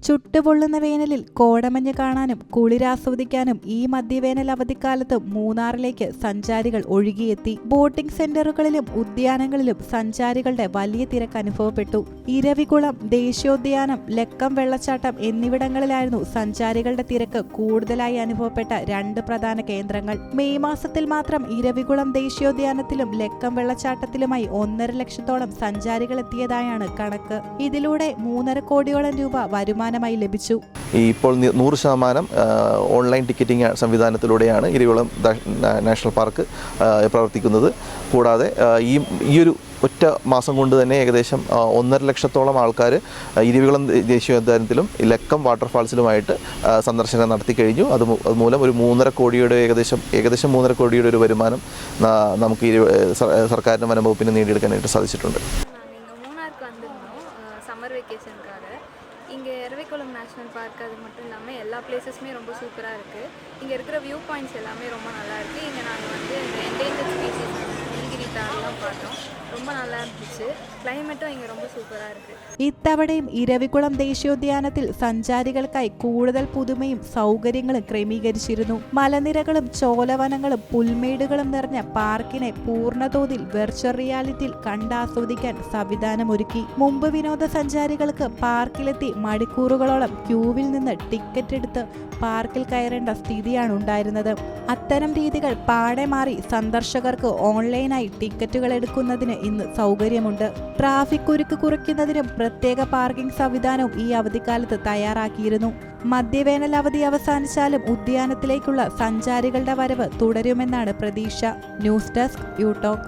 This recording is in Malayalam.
ചുട്ടുപൊള്ളുന്ന വേനലിൽ കോടമഞ്ഞ് കാണാനും കുളിരാസ്വദിക്കാനും ഈ മധ്യവേനൽ അവധിക്കാലത്ത് മൂന്നാറിലേക്ക് സഞ്ചാരികൾ ഒഴുകിയെത്തി. ബോട്ടിംഗ് സെന്ററുകളിലും ഉദ്യാനങ്ങളിലും സഞ്ചാരികളുടെ വലിയ തിരക്ക് അനുഭവപ്പെട്ടു. ഇരവികുളം ദേശീയോദ്യാനം, ലക്കം വെള്ളച്ചാട്ടം എന്നിവിടങ്ങളിലായിരുന്നു സഞ്ചാരികളുടെ തിരക്ക് കൂടുതലായി അനുഭവപ്പെട്ട രണ്ട് പ്രധാന കേന്ദ്രങ്ങൾ. മെയ് മാസത്തിൽ മാത്രം ഇരവികുളം ദേശീയോദ്യാനത്തിലും ലക്കം വെള്ളച്ചാട്ടത്തിലുമായി 1.5 ലക്ഷത്തോളം സഞ്ചാരികൾ എത്തിയതായാണ് കണക്ക്. ഇതിലൂടെ 3.5 കോടിയോളം രൂപ വരുമാനമായി ലഭിച്ചു. ഇപ്പോൾ 100% ഓൺലൈൻ ടിക്കറ്റിംഗ് സംവിധാനത്തിലൂടെയാണ് ഇരവികുളം നാഷണൽ പാർക്ക് പ്രവർത്തിക്കുന്നത്. കൂടാതെ ഈയൊരു ഒറ്റ മാസം കൊണ്ട് തന്നെ ഏകദേശം 1.5 ലക്ഷത്തോളം ആൾക്കാർ ഇരവികുളം ദേശീയോദ്യാനത്തിലും ലക്കം വാട്ടർഫാൾസിലുമായിട്ട് സന്ദർശനം നടത്തി കഴിഞ്ഞു. അതുമൂലം ഒരു 3.5 കോടിയുടെ ഏകദേശം 3.5 കോടിയുടെ ഒരു വരുമാനം നമുക്ക് സർക്കാരിൻ്റെ വനംവകുപ്പിന് നേടിയെടുക്കാനായിട്ട് സാധിച്ചിട്ടുണ്ട്. சம்மர் வெக்கேஷனுக்காக இங்கே இரவிக்குளம் நேஷ்னல் பார்க் அது மட்டும் இல்லாமல் எல்லா பிளேசஸுமே ரொம்ப சூப்பராக இருக்குது. இங்கே இருக்கிற வியூ பாயிண்ட்ஸ் எல்லாமே ரொம்ப நல்லா இருக்குது. இங்கே நாங்கள் வந்து இந்த என்டேஞ்சர்ட் ஸ்பீசிஸ் நீலகிரி தாரெல்லாம் பார்த்தோம். ரொம்ப நல்லா இருந்துச்சு. ക്ലൈമറ്റും ഇങ്ങനെ ரொம்ப സൂപ്പറാ இருக்கு. ഇത്തവണയും ഇരവികുളം ദേശീയോദ്യാനത്തിൽ സഞ്ചാരികൾക്കായി കൂടുതൽ പുതുമയും സൗകര്യങ്ങളും ക്രമീകരിച്ചിരുന്നു. മലനിരകളും ചോലവനങ്ങളും പുൽമേടുകളും നിറഞ്ഞ പാർക്കിനെ പൂർണ്ണതോതിൽ വെർച്വൽ റിയാലിറ്റിയിൽ കണ്ടാസ്വദിക്കാൻ സംവിധാനമൊരുക്കി. മുമ്പ് വിനോദസഞ്ചാരികൾക്ക് പാർക്കിലെത്തി മണിക്കൂറുകളോളം ക്യൂവിൽ നിന്ന് ടിക്കറ്റ് എടുത്ത് പാർക്കിൽ കയറേണ്ട സ്ഥിതിയാണ് ഉണ്ടായിരുന്നത്. അത്തരം രീതികൾ പാടെ മാറി സന്ദർശകർക്ക് ഓൺലൈനായി ടിക്കറ്റുകൾ എടുക്കുന്നതിന് ഇന്ന് സൗകര്യമുണ്ട്. ട്രാഫിക് കുരുക്ക് കുറയ്ക്കുന്നതിനും പ്രത്യേക പാർക്കിംഗ് സംവിധാനവും ഈ അവധിക്കാലത്ത് തയ്യാറാക്കിയിരുന്നു. മധ്യവേനൽ അവധി അവസാനിച്ചാലും ഉദ്യാനത്തിലേക്കുള്ള സഞ്ചാരികളുടെ വരവ് തുടരുമെന്നാണ് പ്രതീക്ഷ. News desk യൂടോക്ക്.